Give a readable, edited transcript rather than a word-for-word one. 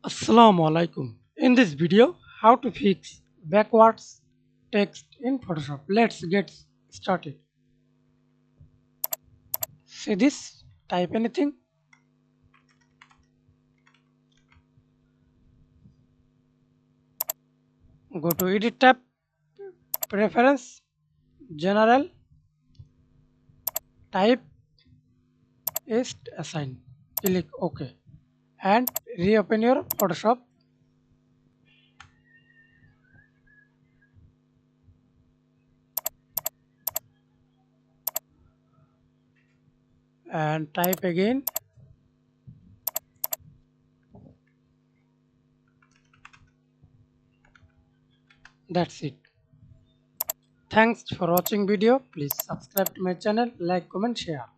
Assalamu alaikum. In this video, how to fix backwards text in Photoshop. Let's get started. See this? Type anything. Go to Edit tab, Preference, General, type Paste Assign. Click OK and reopen your Photoshop and type again. That's it. Thanks for watching video. Please subscribe to my channel, like, comment, share.